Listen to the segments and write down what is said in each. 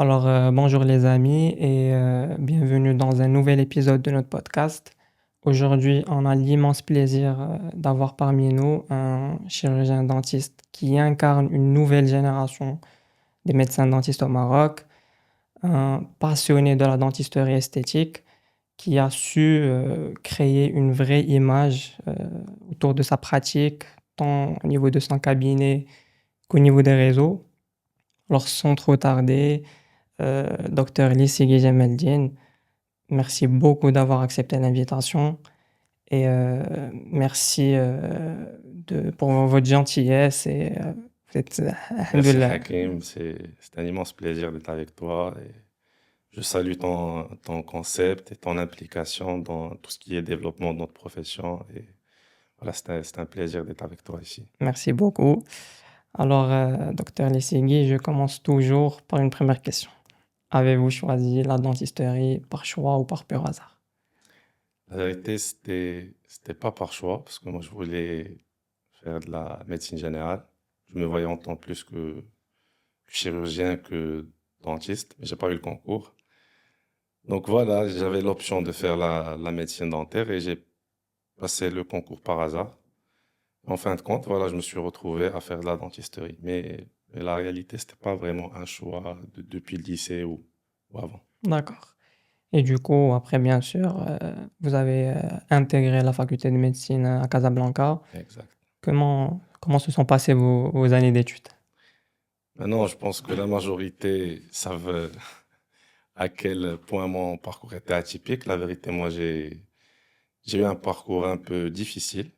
Bonjour les amis et bienvenue dans un nouvel épisode de notre podcast. Aujourd'hui, on a l'immense plaisir d'avoir parmi nous un chirurgien dentiste qui incarne une nouvelle génération des médecins dentistes au Maroc, un passionné de la dentisterie esthétique qui a su créer une vraie image autour de sa pratique, tant au niveau de son cabinet qu'au niveau des réseaux. Alors, sans trop tarder, docteur Lissigi Gemeldine, merci beaucoup d'avoir accepté l'invitation et merci pour votre gentillesse et vous êtes, Merci alhamdoulilah. Hakim, c'est un immense plaisir d'être avec toi et je salue ton concept et ton implication dans tout ce qui est développement de notre profession et voilà, c'est un plaisir d'être avec toi ici. Merci beaucoup. Docteur Lissigi, je commence toujours par une première question. Avez-vous choisi la dentisterie par choix ou par pur hasard? La vérité, c'était pas par choix parce que moi je voulais faire de la médecine générale. Je me voyais en tant plus que chirurgien que dentiste, mais j'ai pas eu le concours. Donc voilà, j'avais l'option de faire la médecine dentaire et j'ai passé le concours par hasard. En fin de compte, voilà, je me suis retrouvé à faire de la dentisterie. Mais la réalité, c'était pas vraiment un choix depuis le lycée ou avant. D'accord. Et du coup, après, bien sûr, vous avez intégré la faculté de médecine à Casablanca. Exact. Comment se sont passées vos années d'études? Maintenant, je pense que la majorité savent à quel point mon parcours était atypique. La vérité, moi, j'ai eu un parcours un peu difficile.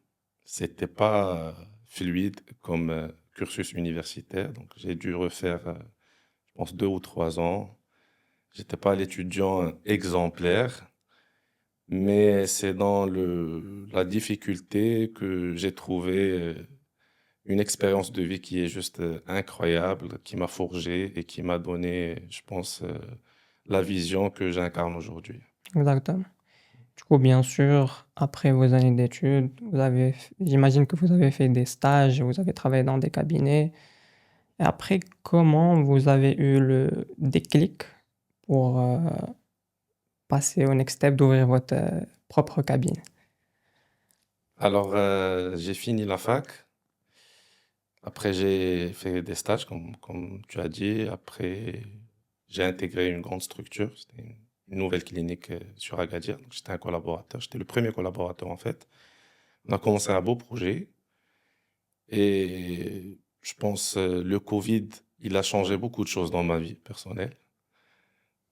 C'était pas fluide comme cursus universitaire. Donc, j'ai dû refaire, je pense, 2 ou 3 ans. J'étais pas l'étudiant exemplaire. Mais c'est dans la difficulté que j'ai trouvé une expérience de vie qui est juste incroyable, qui m'a forgé et qui m'a donné, je pense, la vision que j'incarne aujourd'hui. Exactement. Du coup, bien sûr, après vos années d'études, j'imagine que vous avez fait des stages, vous avez travaillé dans des cabinets. Et après, comment vous avez eu le déclic pour passer au next step d'ouvrir votre propre cabine? Alors, j'ai fini la fac. Après, j'ai fait des stages, comme tu as dit. Après, j'ai intégré une grande structure. C'était une nouvelle clinique sur Agadir. Donc, j'étais un collaborateur. J'étais le premier collaborateur, en fait. On a commencé un beau projet. Et je pense le Covid, il a changé beaucoup de choses dans ma vie personnelle.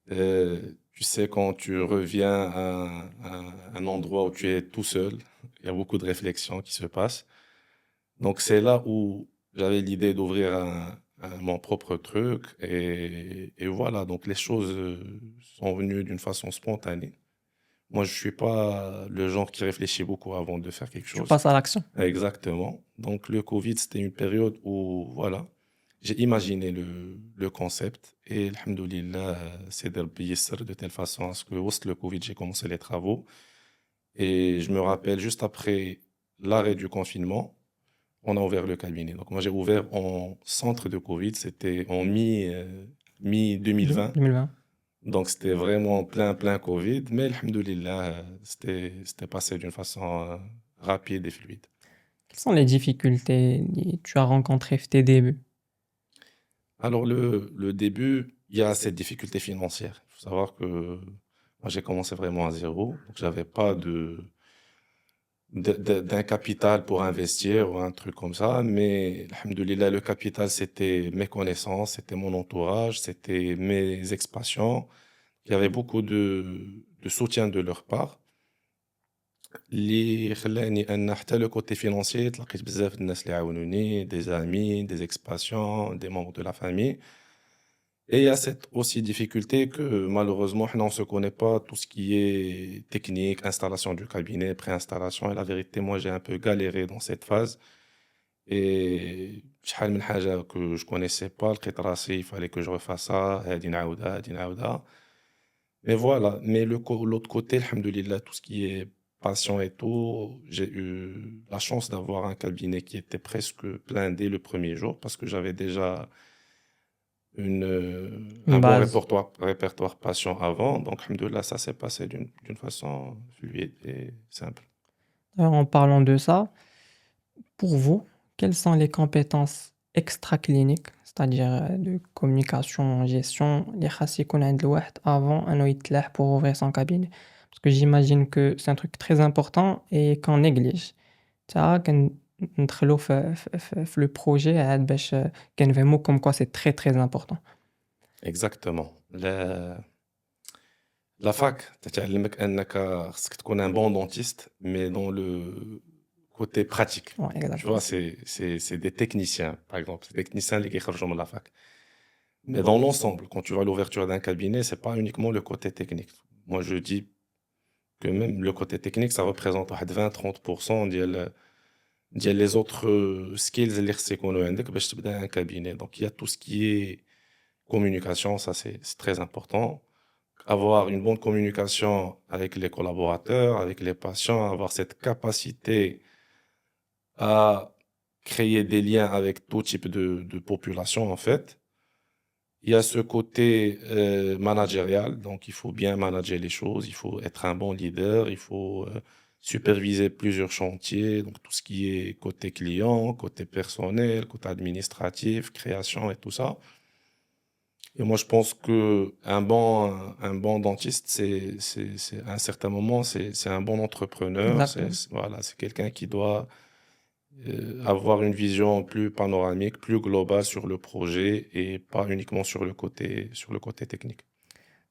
Tu sais, quand tu reviens à un endroit où tu es tout seul, il y a beaucoup de réflexions qui se passent. Donc c'est là où j'avais l'idée d'ouvrir mon propre truc. Et voilà, donc les choses sont venues d'une façon spontanée. Moi, je suis pas le genre qui réfléchit beaucoup avant de faire quelque Tu chose. passes à l'action. Exactement. Donc, le Covid, c'était une période où, voilà, j'ai imaginé le concept et, alhamdoulilah, c'est de telle façon à ce que, post le Covid, j'ai commencé les travaux. Et je me rappelle, juste après l'arrêt du confinement, on a ouvert le cabinet. Donc, moi, j'ai ouvert en centre de Covid, c'était en mi-2020. 2020. Donc, c'était vraiment plein Covid. Mais, alhamdoulilah, c'était passé d'une façon rapide et fluide. Quelles sont les difficultés que tu as rencontrées à tes débuts? Alors, le début, il y a cette difficulté financière. Il faut savoir que moi, j'ai commencé vraiment à zéro. Donc, j'avais pas d'un capital pour investir ou un truc comme ça. Mais, alhamdoulilah, le capital, c'était mes connaissances, c'était mon entourage, c'était mes ex-patients. Il y avait beaucoup de soutien de leur part. اللي خلاني ان حتى le côté financier تلقيت بزاف د الناس اللي عاونوني des amis des ex-patients des membres de la famille. Et il y a cette aussi difficulté que malheureusement, on ne se connaît pas tout ce qui est technique, installation du cabinet, préinstallation. Et la vérité, moi, j'ai un peu galéré dans cette phase. Et شحال من حاجة que je connaissais pas, لقيت راسي, il fallait que je refasse ça, هادي نعاودها, هادي نعاودها. Mais voilà, mais l'autre côté, alhamdoulilah, tout ce qui est passion et tout, j'ai eu la chance d'avoir un cabinet qui était presque plein dès le premier jour parce que j'avais déjà Une un bon base. répertoire patient avant. Donc, alhamdoulilah, ça s'est passé d'une façon fluide et simple. D'ailleurs, en parlant de ça, pour vous, quelles sont les compétences extra-cliniques, c'est-à-dire de communication, gestion, les خاص يكون عند الواحد avant انه يتلاح pour ouvrir son cabinet? Parce que j'imagine que c'est un truc très important et qu'on néglige. Ça, كندخلوا في le projet عاد باش كنفهموا comme quoi c'est très très important. Exactement. La fac, تعلمك أنك خصك تكون un bon dentiste, mais dans le côté pratique. Ouais, Tu vois, exactement. c'est des techniciens, par exemple. C'est des techniciens qui sortent de la fac. Mais dans l'ensemble, quand tu vois l'ouverture d'un cabinet, c'est pas uniquement le côté technique. Moi, je dis que même le côté technique, ça représente 20-30% les autres skills اللي خص يكونوا عندك باش تبدا un cabinet. Donc, il y a tout ce qui est communication, ça c'est très important. Avoir une bonne communication avec les collaborateurs, avec les patients, avoir cette capacité à créer des liens avec tout type de population, en fait. Il y a ce côté managérial, donc il faut bien manager les choses, il faut être un bon leader, il faut superviser plusieurs chantiers, donc tout ce qui est côté client, côté personnel, côté administratif, création et tout ça. Et moi, je pense que un bon dentiste, à un certain moment, c'est un bon entrepreneur. Exactement. Voilà, c'est quelqu'un qui doit avoir une vision plus panoramique, plus globale sur le projet et pas uniquement sur le côté technique.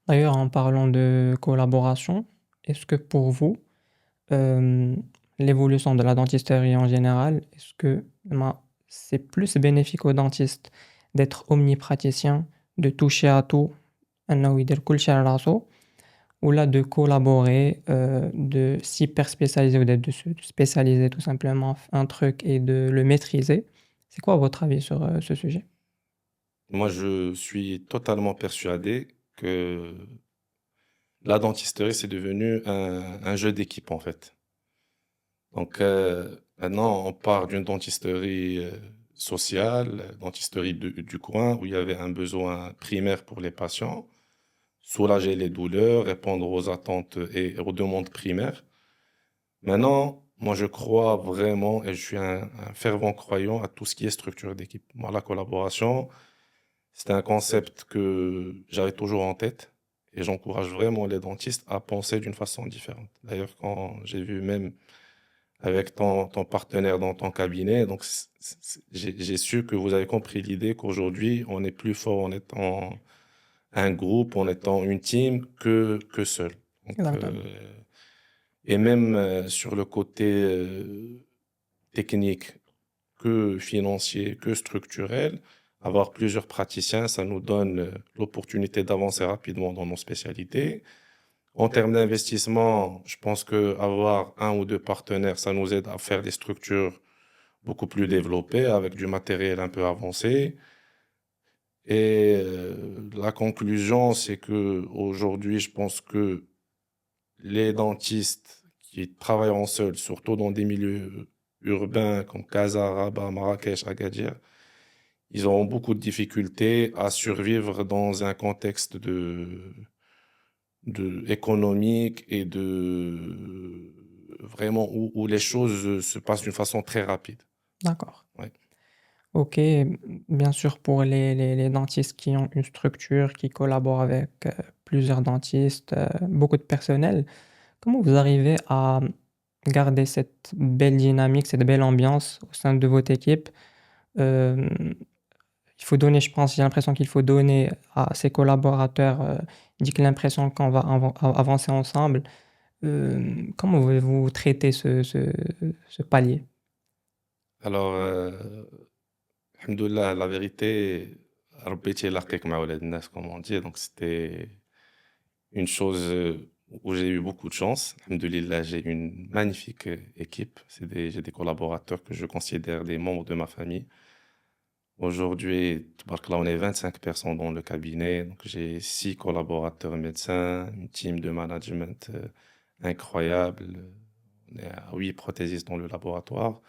D'ailleurs, en parlant de collaboration, est-ce que pour vous, euh, l'évolution de la dentisterie en général, est-ce que c'est plus bénéfique au dentiste d'être omnipraticien, de toucher à tout, أنه يدير كل شيء على راسو, ou là de collaborer, de s'hyper spécialiser ou de se spécialiser tout simplement un truc et de le maîtriser? C'est quoi votre avis sur ce sujet? Moi, je suis totalement persuadé que la dentisterie, c'est devenu un jeu d'équipe, en fait. Donc, maintenant, on part d'une dentisterie sociale, dentisterie du coin, où il y avait un besoin primaire pour les patients, soulager les douleurs, répondre aux attentes et aux demandes primaires. Maintenant, moi, je crois vraiment, et je suis un fervent croyant à tout ce qui est structure d'équipe. Moi, la collaboration, c'est un concept que j'avais toujours en tête, et j'encourage vraiment les dentistes à penser d'une façon différente. D'ailleurs, quand j'ai vu même avec ton partenaire dans ton cabinet. Donc, j'ai su que vous avez compris l'idée qu'aujourd'hui, on est plus fort en étant un groupe, en étant une team que seul. Donc, Exactement. et même sur le côté technique, que financier, que structurel, avoir plusieurs praticiens, ça nous donne l'opportunité d'avancer rapidement dans nos spécialités. En termes d'investissement, je pense que avoir un ou deux partenaires, ça nous aide à faire des structures beaucoup plus développées avec du matériel un peu avancé. Et la conclusion, c'est que aujourd'hui, je pense que les dentistes qui travaillent en seul, surtout dans des milieux urbains comme Casa, Rabat, Marrakech, Agadir, ils auront beaucoup de difficultés à survivre dans un contexte économique et vraiment où les choses se passent d'une façon très rapide. D'accord. Ouais. Ok, bien sûr pour les dentistes qui ont une structure, qui collaborent avec plusieurs dentistes, beaucoup de personnel, comment vous arrivez à garder cette belle dynamique, cette belle ambiance au sein de votre équipe? Euh, il faut donner, je pense, j'ai l'impression qu'il faut donner à ses collaborateurs, dit que l'impression qu'on va avancer ensemble. Comment vous traitez ce palier? Alors, alhamdoulilah, la vérité, ربيتي يلاقيك مع ولاد الناس, comme on dit. Donc, c'était une chose où j'ai eu beaucoup de chance. Alhamdoulilah, j'ai une magnifique équipe. J'ai des collaborateurs que je considère des membres de ma famille. Aujourd'hui, tabarkallah, on est 25 personnes dans le cabinet. Donc, j'ai 6 collaborateurs médecins, une team de management incroyable. On est à 8 prothésistes dans le laboratoire.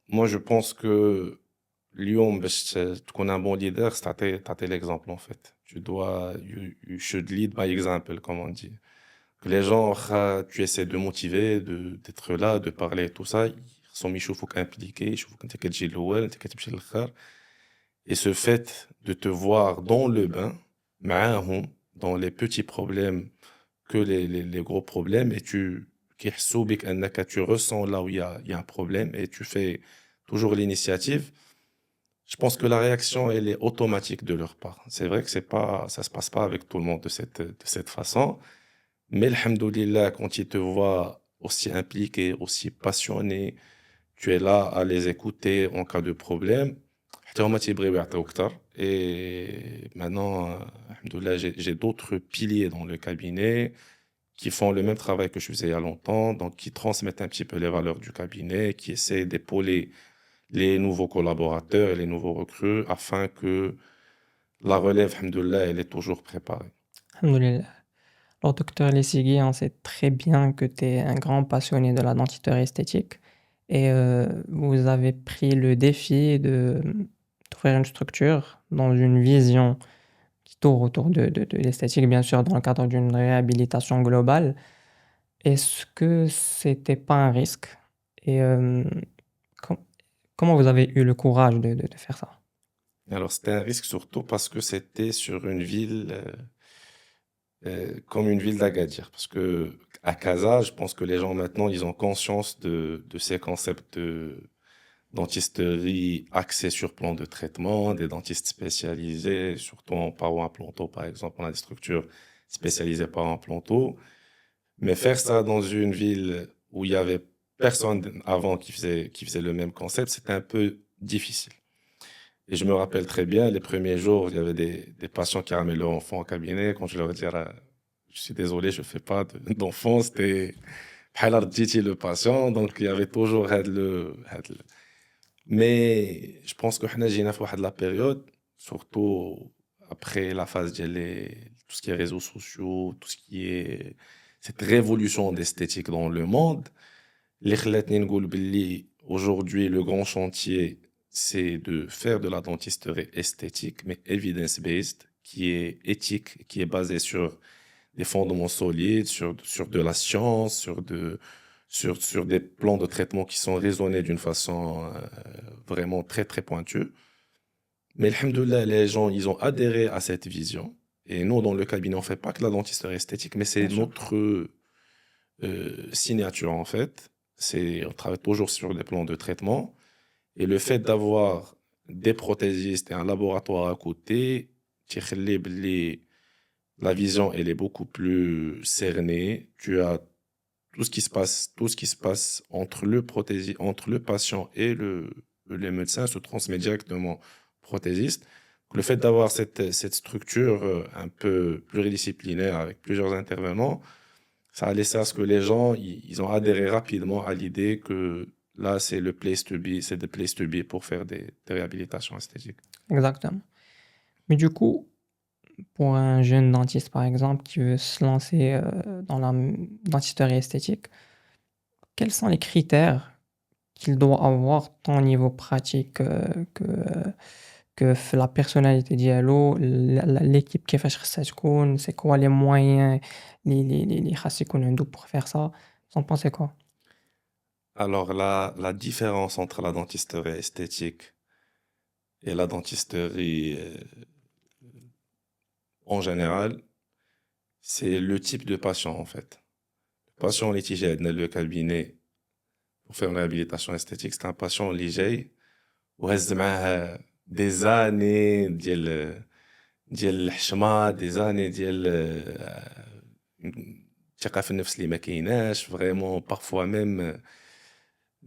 Moi, je pense que اليوم باش تكون un bon leader, c'est تعطي l'exemple en fait. You should lead by example, comme on dit. Que les gens, tu essaies de motiver, d'être là, de parler, tout ça, ils sont يشوفوك impliqué, يشوفوك انت كتجي الاول, انت كتمشي للاخر. Et ce fait de te voir dans le bain, معاهم, dans les petits problèmes que les gros problèmes, et كيحسوا بك انك tu ressens là où il y a un problème et tu fais toujours l'initiative. Je pense que la réaction, elle est automatique de leur part. C'est vrai que ça se passe pas avec tout le monde de cette façon. Mais alhamdoulilah, quand ils te voient aussi impliqué, aussi passionné, tu es là à les écouter en cas de problème. حتى هما تيبغيو يعطيو أكتر. Et maintenant, alhamdoulilah, j'ai d'autres piliers dans le cabinet qui font le même travail que je faisais il y a longtemps, donc qui transmettent un petit peu les valeurs du cabinet, qui essaient d'épauler les nouveaux collaborateurs et les nouveaux recrues afin que la relève, alhamdoulilah, elle est toujours préparée. Alhamdoulilah. Alors, docteur Lessigui, on sait très bien que tu es un grand passionné de la dentisterie esthétique et vous avez pris le défi d'ouvrir une structure dans une vision qui tourne autour de l'esthétique, bien sûr, dans le cadre d'une réhabilitation globale. Est-ce que c'était pas un risque? Et com- comment vous avez eu le courage de faire ça? Alors, c'était un risque surtout parce que c'était sur une ville comme une ville d'Agadir. Parce que à Casa, je pense que les gens maintenant, ils ont conscience de ces concepts de dentisterie axés sur plan de traitement, des dentistes spécialisés, surtout en paro-implanto, par exemple. On a des structures spécialisées paro-implanto. Mais faire ça dans une ville où il y avait personne avant qui faisait le même concept, c'était un peu difficile. Et je me rappelle très bien, les premiers jours, il y avait des patients qui ramenaient leur enfant au cabinet. Quand je leur disais, je suis désolé, je ne fais pas d'enfant, c'était بحال رديتي le patient. Donc, il y avait toujours Mais je pense que حنا جينا في واحد la période, surtout après la phase tout ce qui est réseaux sociaux, tout ce qui est cette révolution d'esthétique dans le monde. اللي خلاتني نقول باللي aujourd'hui le grand chantier c'est de faire de la dentisterie esthétique mais evidence-based qui est éthique, qui est basée sur des fondements solides, sur de la science, sur des plans de traitement qui sont raisonnés d'une façon vraiment très très pointue. Mais alhamdoulilah, les gens ils ont adhéré à cette vision. Et nous dans le cabinet on fait pas que la dentisterie esthétique mais c'est Bien sûr. notre signature en fait. On travaille toujours sur des plans de traitement. Et le fait d'avoir des prothésistes et un laboratoire à côté, تيخلي باللي la vision elle est beaucoup plus cernée. Tu as tout ce qui se passe entre le patient et les médecins se transmet directement au prothésiste. Le fait d'avoir cette structure un peu pluridisciplinaire avec plusieurs intervenants, ça a laissé à ce que les gens ils ont adhéré rapidement à l'idée que là c'est le place to be, c'est the place to be pour faire des réhabilitations esthétiques. Exactement. Mais du coup, pour un jeune dentiste, par exemple, qui veut se lancer dans la dentisterie esthétique, quels sont les critères qu'il doit avoir tant au niveau pratique que la personnalité ديالو, l'équipe كيفاش خصها تكون, c'est quoi les moyens اللي خاص يكون عنده pour faire ça? Vous en pensez quoi? Alors la différence entre la dentisterie esthétique et la dentisterie en général, c'est le type de patient en fait. Le patient litigé dans le cabinet pour faire une réhabilitation esthétique, c'est un patient litigé وهز معاه des années ديال الحشمه des années ديال الثقه في النفس اللي ما كايناش vraiment parfois même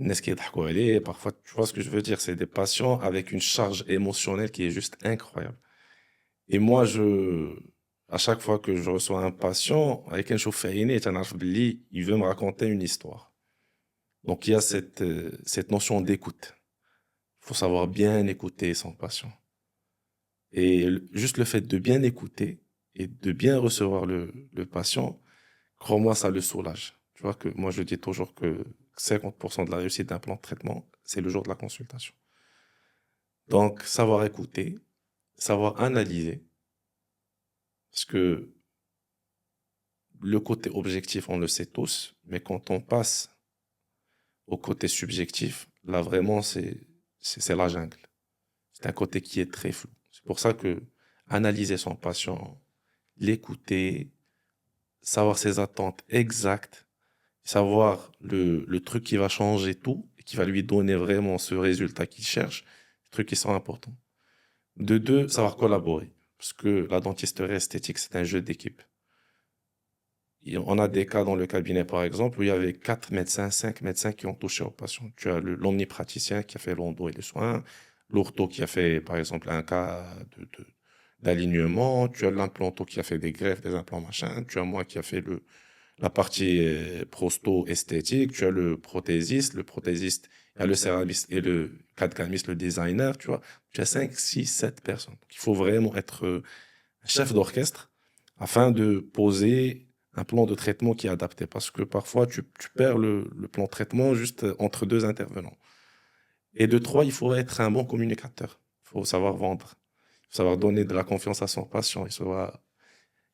الناس كيضحكوا عليه parfois tu vois ce que je veux dire, c'est des patients avec une charge émotionnelle qui est juste incroyable. Et moi à chaque fois que je reçois un patient avec un شوف في عينيه تنعرف باللي il veut me raconter une histoire. Donc il y a cette notion d'écoute. Il faut savoir bien écouter son patient. Et juste le fait de bien écouter et de bien recevoir le patient, crois-moi, ça le soulage. Tu vois que moi, je dis toujours que 50% de la réussite d'un plan de traitement, c'est le jour de la consultation. Donc, savoir écouter, savoir analyser, parce que le côté objectif, on le sait tous, mais quand on passe au côté subjectif, là vraiment, c'est la jungle. C'est un côté qui est très flou. C'est pour ça que analyser son patient, l'écouter, savoir ses attentes exactes, savoir le truc qui va changer tout et qui va lui donner vraiment ce résultat qu'il cherche, des trucs qui sont importants. De deux, savoir collaborer. Parce que la dentisterie esthétique, c'est un jeu d'équipe. On a des cas dans le cabinet, par exemple, où il y avait 4 médecins, 5 médecins qui ont touché au patient. Tu as l'omnipraticien qui a fait l'endo et les soins, l'ortho qui a fait, par exemple, un cas d'alignement, tu as l'implanto qui a fait des greffes, des implants, machin, tu as moi qui a fait la partie prosto-esthétique, tu as le prothésiste, il y a le céramiste et le CAD-CAMiste, le designer, tu vois. Tu as 5, 6, 7 personnes. Donc, il faut vraiment être un chef d'orchestre afin de poser un plan de traitement qui est adapté. Parce que parfois, tu perds le plan de traitement juste entre deux intervenants. Et de trois, il faut être un bon communicateur. Il faut savoir vendre. Il faut savoir donner de la confiance à son patient. Il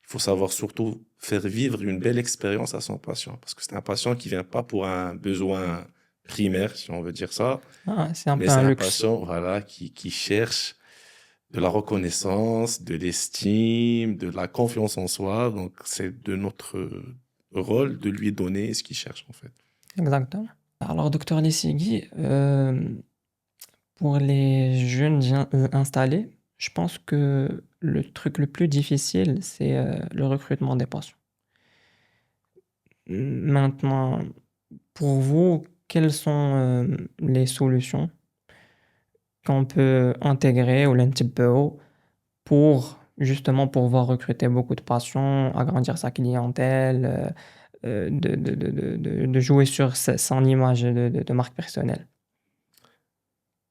faut savoir surtout faire vivre une belle expérience à son patient. Parce que c'est un patient qui vient pas pour un besoin primaire, si on veut dire ça, Ah, c'est un mais peu c'est un un luxe. patient, voilà, qui cherche de la reconnaissance, de l'estime, de la confiance en soi. Donc, c'est de notre rôle de lui donner ce qu'il cherche, en fait. Exactement. Alors, docteur Lessigi, pour les jeunes installés, je pense que le truc le plus difficile, c'est le recrutement des patients. Maintenant, pour vous, quelles sont les solutions qu'on peut intégrer ou l'NTPO pour justement pouvoir recruter beaucoup de patients, agrandir sa clientèle, de jouer sur son image de marque personnelle.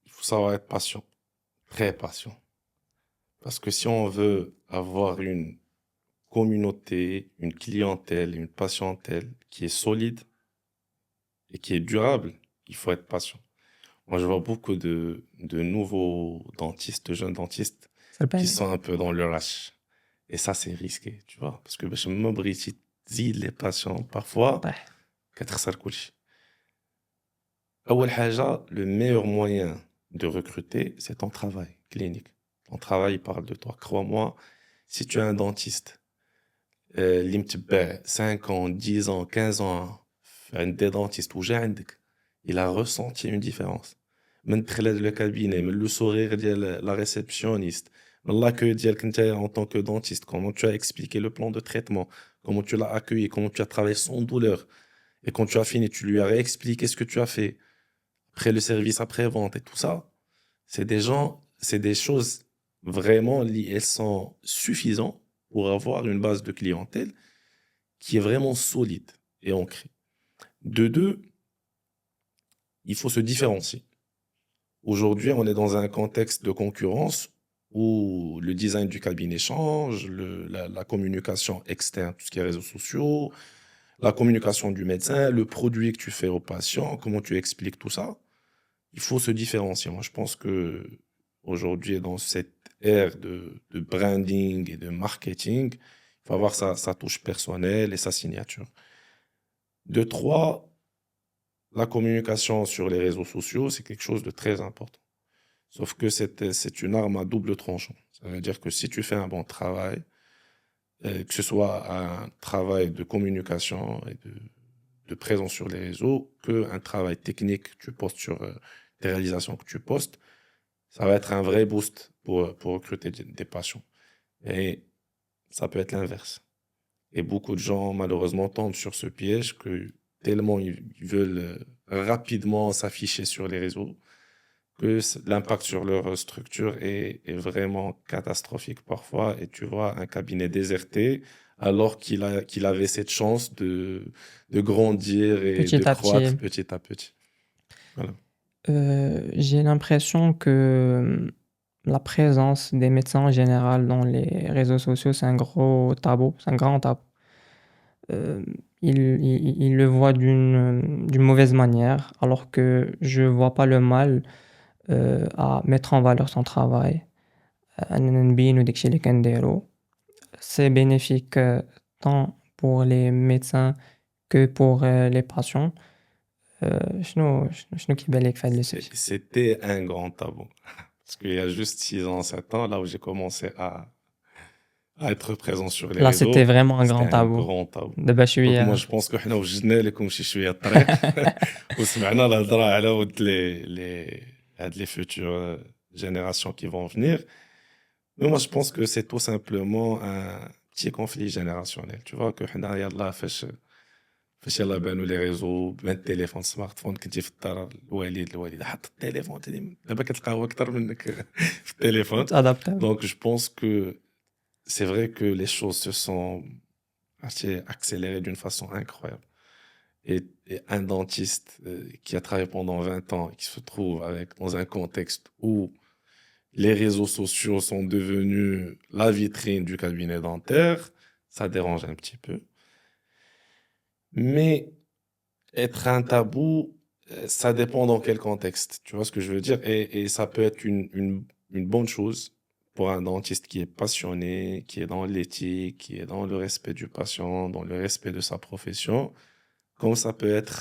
Il faut savoir être patient, très patient. Parce que si on veut avoir une communauté, une clientèle, une patientèle qui est solide et qui est durable, il faut être patient. Moi, je vois beaucoup de nouveaux dentistes, de jeunes dentistes, C'est le qui panier. sont un peu dans le rush. Et ça, c'est risqué, tu vois. Parce que je m'obrite les patients parfois, Ouais. كتخسر كلشي. أول حاجة, le meilleur moyen de recruter, c'est ton travail clinique. Ton travail parle de toi. Crois-moi, si tu es un dentiste, اللي متبع 5 ans, 10 ans, 15 ans, عند des dentistes وجا عندك, il a ressenti une différence. من دخل le cabinet, من le sourire ديال la réceptionniste, من l'accueil ديالك نتايا en tant que dentiste, comment tu as expliqué le plan de traitement, comment tu l'as accueilli, comment tu as travaillé sans douleur. Et quand tu as fini, tu lui as réexpliqué ce que tu as fait. Après le service après-vente et tout ça, c'est des choses vraiment, elles sont suffisantes pour avoir une base de clientèle qui est vraiment solide et ancrée. De deux, il faut se différencier. Aujourd'hui, on est dans un contexte de concurrence où le design du cabinet change, la communication externe, tout ce qui est réseaux sociaux, la communication du médecin, le produit que tu fais au patient, comment tu expliques tout ça. Il faut se différencier. Moi, je pense que aujourd'hui, dans cette ère de branding et de marketing, il faut avoir sa touche personnelle et sa signature. De trois, la communication sur les réseaux sociaux, c'est quelque chose de très important. Sauf que c'est une arme à double tranchant. Ça veut dire que si tu fais un bon travail, que ce soit un travail de communication et de présence sur les réseaux, qu'un travail technique que tu postes sur tes réalisations que tu postes, ça va être un vrai boost pour recruter des patients. Et ça peut être l'inverse. Et beaucoup de gens, malheureusement, tombent sur ce piège que tellement ils veulent rapidement s'afficher sur les réseaux que l'impact sur leur structure est vraiment catastrophique parfois. Et tu vois un cabinet déserté alors qu'il avait cette chance de grandir et de Petit à croître petit. petit à petit. Voilà. J'ai l'impression que la présence des médecins en général dans les réseaux sociaux, c'est un gros tabou, c'est un grand tabou. Euh, ils le voient d'une mauvaise manière, alors que je vois pas le mal à mettre en valeur son travail, أننا نبينو داكشي اللي كنديرو. C'est bénéfique tant pour les médecins que pour les patients. شنو كيبان لك في هاد le sujet؟ C'était un grand tabou. Parce qu'il y a juste 6 ans, 7 ans, là où j'ai commencé à être présent sur les Là, c'était réseaux, vraiment un c'était grand un tabou. grand tabou. دابا Donc moi, شوية. je pense que حنا وجدنا لكم شوية الطريق وسمعنا الهضرة على ود les futures générations qui vont venir. Mais moi, je pense que c'est tout simplement un petit conflit générationnel. Tu vois que حنا يلا فاش يلا بانوا لي ريزو بان التليفون سمارت كنتي في الدار الوالد حط التليفون دابا كتلقاه اكثر منك في التليفون. adaptable. Donc je pense que c'est vrai que les choses se sont accélérées d'une façon incroyable. Et un dentiste qui a travaillé pendant 20 ans et qui se trouve dans un contexte où les réseaux sociaux sont devenus la vitrine du cabinet dentaire, ça dérange un petit peu. Mais être un tabou, ça dépend dans quel contexte. Tu vois ce que je veux dire? Et ça peut être une bonne chose pour un dentiste qui est passionné, qui est dans l'éthique, qui est dans le respect du patient, dans le respect de sa profession, comme ça peut être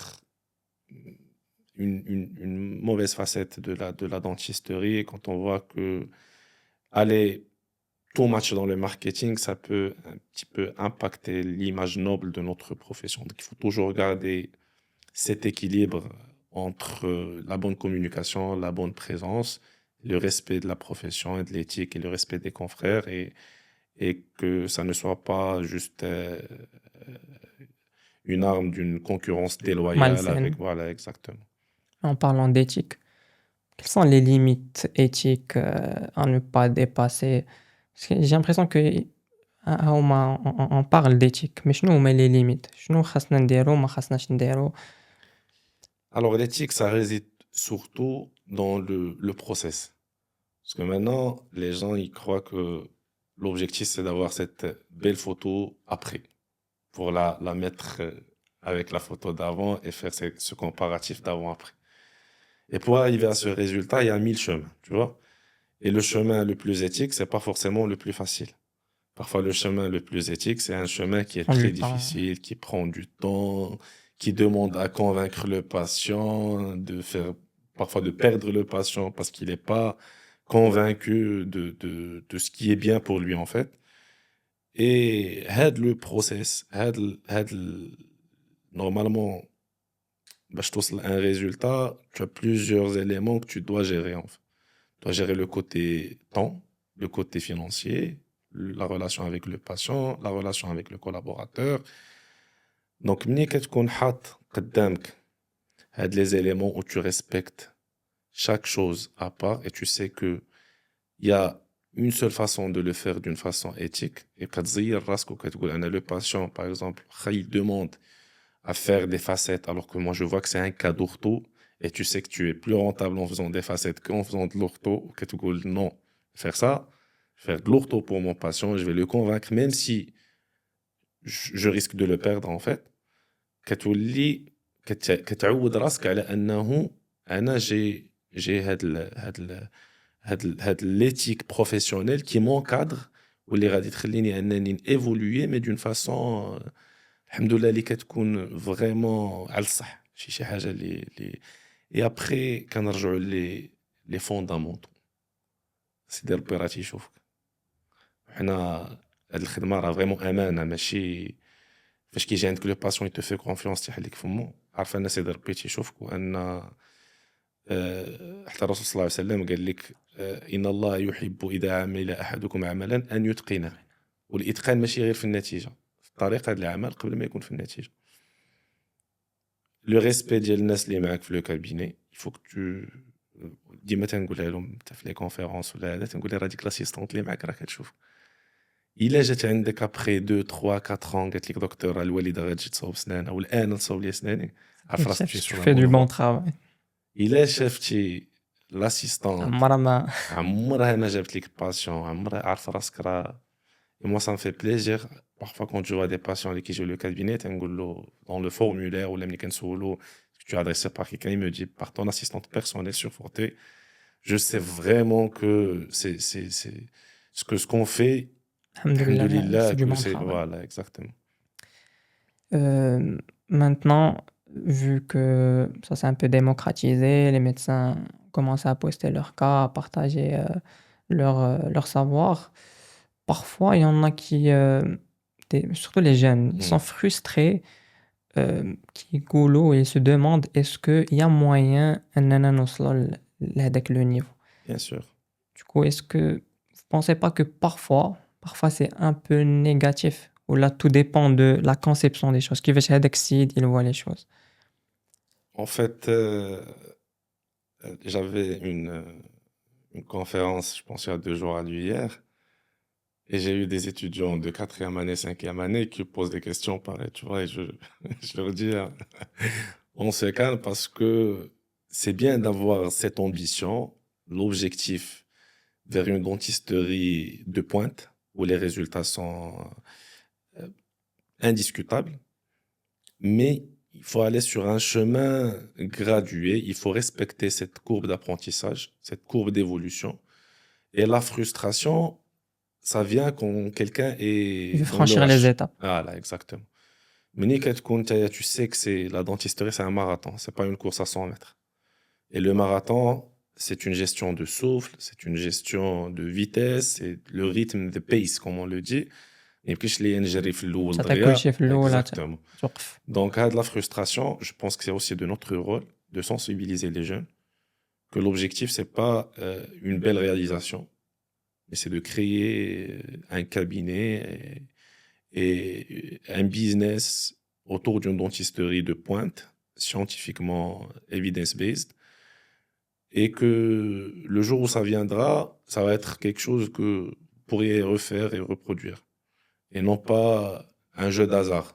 une mauvaise facette de la dentisterie quand on voit que aller too much dans le marketing, ça peut un petit peu impacter l'image noble de notre profession. Donc il faut toujours garder cet équilibre entre la bonne communication, la bonne présence, le respect de la profession et de l'éthique et le respect des confrères et que ça ne soit pas juste une arme d'une concurrence déloyale Malsaine. avec, voilà, exactement. En parlant d'éthique, quelles sont les limites éthiques à ne pas dépasser? Parce que j'ai l'impression que on parle d'éthique, mais شنو هما les limites؟ شنو خاصنا نديرو ما خاصناش نديرو؟ Alors l'éthique, ça réside surtout dans le process. Parce que maintenant, les gens, ils croient que l'objectif, c'est d'avoir cette belle photo après, pour la mettre avec la photo d'avant et faire ce comparatif d'avant-après. Et pour arriver à ce résultat, il y a 1000 chemins, tu vois. Et le chemin le plus éthique, c'est pas forcément le plus facile. Parfois, le chemin le plus éthique, c'est un chemin qui est Prend très du temps. difficile, qui prend du temps, qui demande à convaincre le patient, parfois de perdre le patient parce qu'il n'est pas convaincu de ce qui est bien pour lui, en fait. Et le process, normalement, je توصل à un résultat, tu as plusieurs éléments que tu dois gérer, en fait. Tu dois gérer le côté temps, le côté financier, la relation avec le patient, la relation avec le collaborateur. Donc, ملي كتكون حاط قدامك هاد les éléments où tu respectes chaque chose à part et tu sais que il y a une seule façon de le faire d'une façon éthique et كتزير راسك وكتقول أنا le patient par exemple il demande à faire des facettes alors que moi je vois que c'est un cas d'ortho et tu sais que tu es plus rentable en faisant des facettes qu'en faisant de l'ortho وكتقول non faire ça faire de l'ortho pour mon patient je vais le convaincre même si je risque de le perdre en fait كتولي كتعود راسك على أنه أنا j'ai هاد l'éthique professionnelle qui m'encadre واللي غادي تخليني أنني évoluer mais d'une façon الحمد لله اللي كتكون فريمون على الصح شي حاجه اللي اي ابري كنرجعوا لي فوندامونتو سيدي ربي راه تيشوفك حنا هاد الخدمه راه فريمون امانه ماشي فاش كيجي عندك لو باسيون يتو في كونفيونس تيحل لك فمو عارف ان سيدي ربي تيشوفك وان حتى الرسول صلى الله عليه وسلم قال لك ان الله يحب اذا عمل احدكم عملا ان يتقنه والاتقان ماشي غير في النتيجه طريقه العمل قبل ما يكون في النتيجه لو ريسبي ديال الناس اللي معاك في لو كابيني يفوك تو ديما تنقولها لهم حتى في لي كونفيرونس ولا هذا تنقول راه ديك لاسيستونت اللي معاك راه كتشوف الا جات عندك ابري 2 3 4 قالت لك دكتور راه الوالده غتجي تصاوب سنانها والان نصاوب لي سناني عرف راسك Tu في fais du bon travail. الا شفتي لاسيستونت عمرها ما جابت لك باسيون عمرها عارف راسك راه Et moi, ça me fait plaisir. Parfois, quand je vois des patients avec qui j'ai le cabinet, dans le formulaire ou l'américain solo, que tu es adressé par quelqu'un, il me dit par ton assistante personnelle sur Forte, Je sais vraiment que c'est ce qu'on fait, Alhamdoulilah, alhamdoulilah, c'est du que bon c'est, travail. voilà, exactement. Maintenant, vu que ça s'est un peu démocratisé, les médecins commencent à poster leurs cas, à partager leur savoir. Parfois, il y en a qui, surtout les jeunes, ils Hmm, sont frustrés, qui يقولوا et ils se demandent est-ce qu'il y a moyen أننا نوصلوا لهداك le niveau. bien sûr. Du coup, est-ce que vous pensez pas que parfois c'est un peu négatif ou là tout dépend de la conception des choses كيفاش هذاك السيد il voit les choses. En fait, j'avais une conférence, je pense, il y a 2 jours à lui hier, et j'ai eu des étudiants de quatrième année, cinquième année qui posent des questions pareilles, tu vois, et je leur dis, hein, on se calme parce que c'est bien d'avoir cette ambition, l'objectif vers une dentisterie de pointe où les résultats sont euh, indiscutables, mais il faut aller sur un chemin gradué, il faut respecter cette courbe d'apprentissage, cette courbe d'évolution. Et la frustration, ça vient quand quelqu'un Il est veut dans le franchir les rush. étapes. Voilà, exactement. Mais quand tu sais que c'est la dentisterie, c'est un marathon, c'est pas une course à 100 mètres. Et le marathon, c'est une gestion de souffle, c'est une gestion de vitesse, c'est le rythme de pace, comme on le dit. Et puis, je l'ai نجري في الأول تعطي كل دغيا. شيء في الأولى Exactement. توقف. Donc, à de la frustration, je pense que c'est aussi de notre rôle de sensibiliser les jeunes, que l'objectif, c'est pas une belle réalisation, mais c'est de créer un cabinet et un business autour d'une dentisterie de pointe, scientifiquement evidence-based, et que le jour où ça viendra, ça va être quelque chose que vous pourriez refaire et reproduire, et non pas un jeu d'hasard.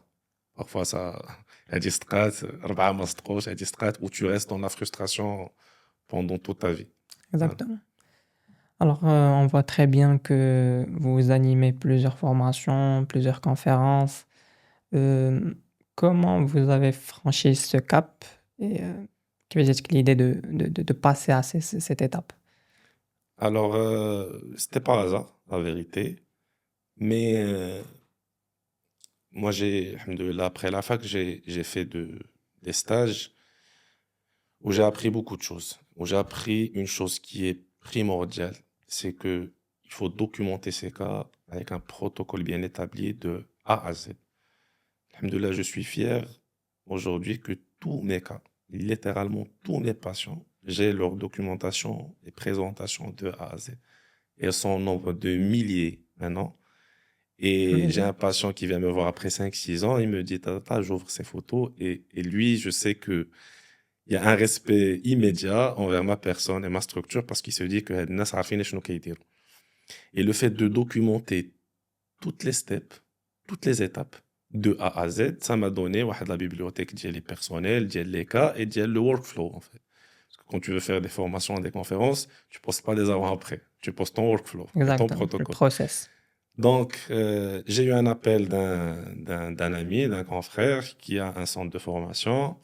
Parfois, ça, هذه صدقات 4 ما صدقوش هذه صدقات où tu restes dans la frustration pendant toute ta vie. Voilà. Exactement. Alors, on voit très bien que vous animez plusieurs formations, plusieurs conférences. Hem, Comment vous avez franchi ce cap et quelle est l'idée de passer à cette étape? Alors, c'était par hasard, la vérité, mais moi, alhamdoulilah, après la fac, j'ai fait des stages où j'ai appris beaucoup de choses, où j'ai appris une chose qui est primordiale, c'est que il faut documenter ces cas avec un protocole bien établi de A à Z. Alhamdoulilah, je suis fier aujourd'hui que tous mes cas, littéralement tous mes patients, j'ai leur documentation et présentation de A à Z. Elles sont au nombre de milliers maintenant. Et j'ai Alhamdoulilah. un patient qui vient me voir après 5 6 ans, il me dit, Tata, j'ouvre ses photos. Et lui, je sais que il y a un respect immédiat envers ma personne et ma structure parce qu'il se dit que هاد الناس عارفين شنو كيديروا. Et le fait de documenter toutes les steps, toutes les étapes, de A à Z, ça m'a donné واحد la bibliothèque ديالي personnelle, ديال les cas et ديال le workflow, en fait. Parce que quand tu veux faire des formations, des conférences, tu postes pas des avant-après. Tu postes ton workflow et ton Exactement, le protocole. process. Donc, j'ai eu un appel d'un ami, d'un confrère qui a un centre de formation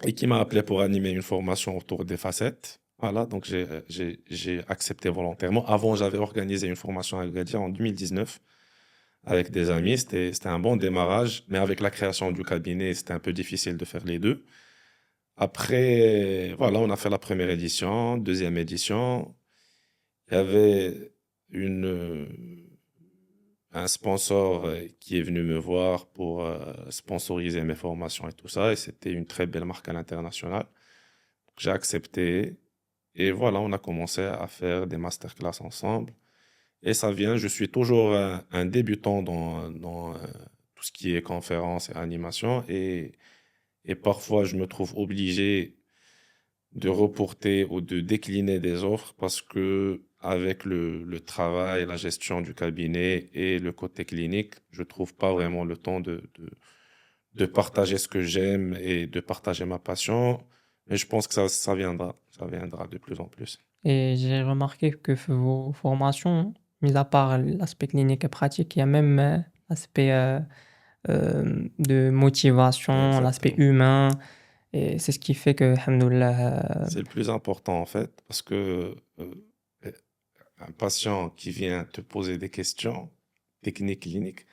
et qui m'a appelé pour animer une formation autour des facettes. Voilà, donc j'ai accepté volontairement. Avant, j'avais organisé une formation à Agadir en 2019 avec des amis. C'était un bon démarrage, mais avec la création du cabinet, c'était un peu difficile de faire les deux. Après, voilà, on a fait la première édition, deuxième édition. Il y avait un sponsor qui est venu me voir pour sponsoriser mes formations et tout ça, et c'était une très belle marque à l'international. J'ai accepté, et voilà, on a commencé à faire des masterclass ensemble. Et ça vient, je suis toujours un débutant dans tout ce qui est conférence et animation, et parfois je me trouve obligé de reporter ou de décliner des offres parce que avec le travail, la gestion du cabinet et le côté clinique, je trouve pas vraiment le temps de partager ce que j'aime et de partager ma passion. Mais je pense que ça viendra de plus en plus. Et j'ai remarqué que vos formations, mis à part l'aspect clinique et pratique, il y a même l'aspect de motivation, l'aspect Exactement. humain. et c'est ce qui fait que, alhamdoulilah, C'est le plus important en fait, parce que un patient qui vient te poser des questions techniques, cliniques,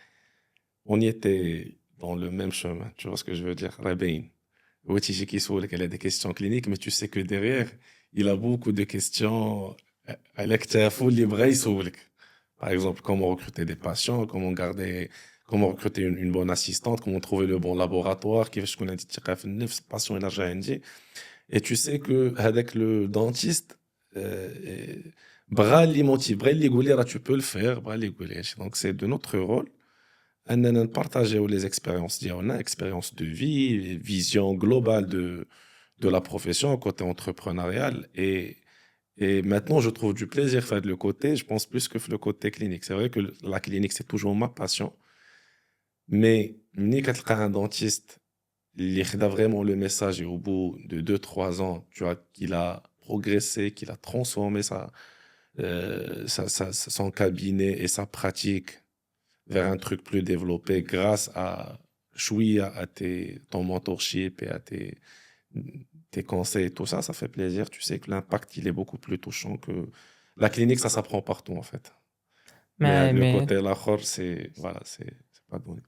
on y était dans le même chemin. Tu vois ce que je veux dire? Rabin. Ouattiji qui s'ouvre, qu'elle a des questions cliniques, mais tu sais que derrière, il a beaucoup de questions à l'acteur libre, il s'ouvre. Par exemple, comment recruter des patients, comment recruter une bonne assistante, comment trouver le bon laboratoire, qui fait ce qu'on a dit, patient et l'argent indien. Et tu sais que avec le dentiste, bras li motive, bras li gouler, tu peux le faire, bras li gouler. Donc c'est de notre rôle أننا نبارطاجيو les expériences ديالنا, expérience de vie, vision globale de la profession côté entrepreneurial et maintenant je trouve du plaisir faire le côté, je pense plus que le côté clinique. C'est vrai que la clinique c'est toujours ma passion, mais ملي كتلقى un dentiste اللي خدا vraiment le message et au bout de 2 3 ans, tu vois qu'il a progressé, qu'il a transformé son cabinet et sa pratique vers un truc plus développé grâce à chouïa à ton mentorship et à tes conseils et tout ça, ça fait plaisir. Tu sais que l'impact, il est beaucoup plus touchant que la clinique, ça s'apprend partout en fait. Mais le mais côté l'achor, c'est voilà, c'est pas donné.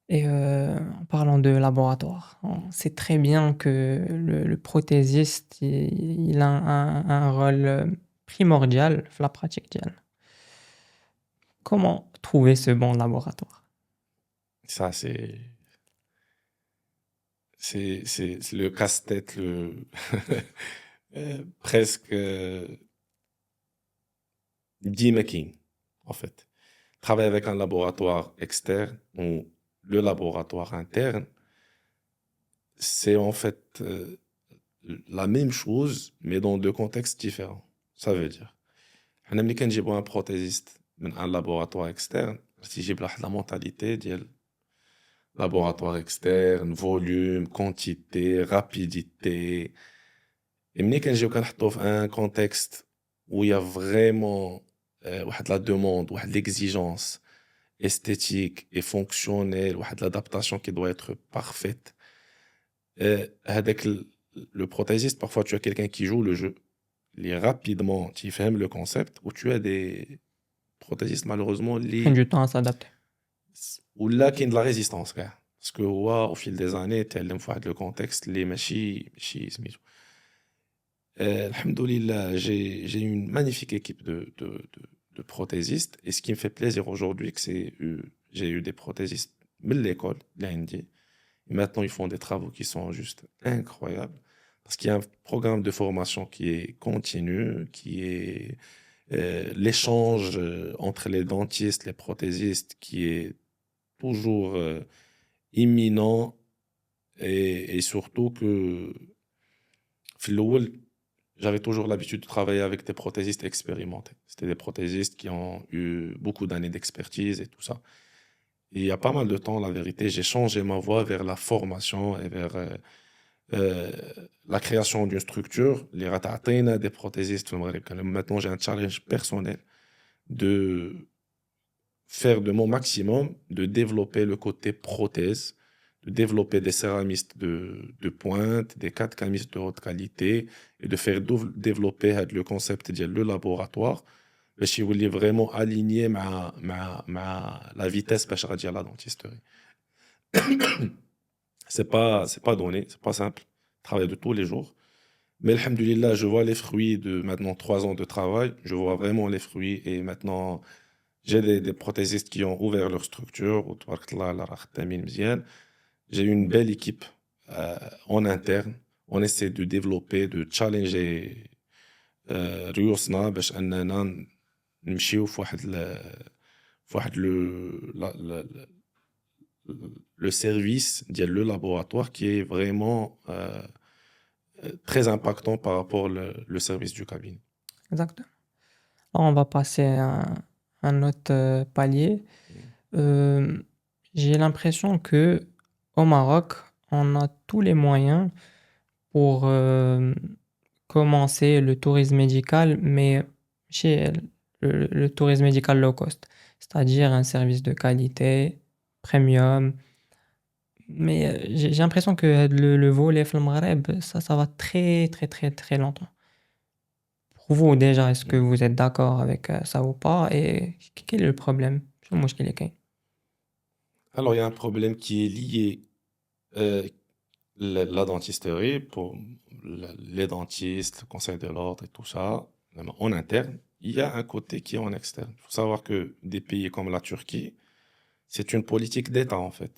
et en parlant de laboratoire, on sait très bien que le prothésiste, il a un rôle, primordial dans la pratique ديالنا. Comment trouver ce bon laboratoire? Ça, c'est le casse-tête, presque making en fait. Travailler avec un laboratoire externe ou le laboratoire interne, c'est en fait la même chose, mais dans deux contextes différents. Ça veut dire, حنا ملي كنجيبو un prothésiste من un laboratoire externe, تيجيب واحد la mentalité ديال laboratoire externe, volume, quantité, rapidité. Et ملي كنجيو كنحطوه في un contexte où il y a vraiment واحد la demande, واحد l'exigence esthétique et fonctionnelle, واحد l'adaptation qui doit être parfaite. هذاك le prothésiste, parfois tu as quelqu'un qui joue le jeu, il est rapidement, tu fais le concept, ou tu as des prothésistes malheureusement Prend les du temps à s'adapter. ou là qui ont de la résistance كاع. Parce que au fil des années تعلم في واحد le contexte اللي ماشي سميتو. Alhamdoulilah, j'ai une magnifique équipe de prothésistes. Et ce qui me fait plaisir aujourd'hui, j'ai eu des prothésistes de l'école, l'Indie. Et maintenant, ils font des travaux qui sont juste incroyables. Parce qu'il y a un programme de formation qui est continu, qui est l'échange entre les dentistes, les prothésistes, qui est toujours imminent. Et surtout que, في الأول, j'avais toujours l'habitude de travailler avec des prothésistes expérimentés. C'était des prothésistes qui ont eu beaucoup d'années d'expertise et tout ça. Et il y a pas mal de temps, la vérité, j'ai changé ma voie vers la formation et vers euh, la création d'une structure. Les ratatouilles des prothésistes au Maghreb. Maintenant, j'ai un challenge personnel de faire de mon maximum, de développer le côté prothèse, de développer des céramistes de pointe, des 4 camistes de haute qualité, et de faire développer le concept le laboratoire, باش يولي vraiment aligné مع la vitesse باش غادي la dentisterie. C'est pas donné, c'est pas simple. Travail de tous les jours. Mais alhamdoulilah, je vois les fruits de maintenant 3 ans de travail. Je vois vraiment les fruits. Et maintenant, j'ai des prothésistes qui ont ouvert leur structure. Ou تبارك الله الله راه خدامين مزيان. J'ai une belle équipe en interne. On essaie de développer, de challenger ريوسنا باش اننا نمشيو في واحد le service ديال le laboratoire qui est vraiment très impactant par rapport le service du cabinet. Exactement. Là, on va passer à un autre palier. J'ai l'impression que au Maroc, on a tous les moyens pour commencer le tourisme médical, mais chez le tourisme médical low cost, c'est-à-dire un service de qualité, premium, Mais j'ai l'impression que le volley في المغرب, ça va très, très, très, très longtemps. Pour vous, déjà, est-ce que Mm. vous êtes d'accord avec ça ou pas? Et quel est le problème? شنو المشكل اللي كاين؟ Alors, il y a un problème qui est lié euh, la dentisterie, pour les dentistes, le conseil de l'ordre et tout ça, même en interne. Il y a un côté qui est en externe. Il faut savoir que des pays comme la Turquie, c'est une politique d'État en fait.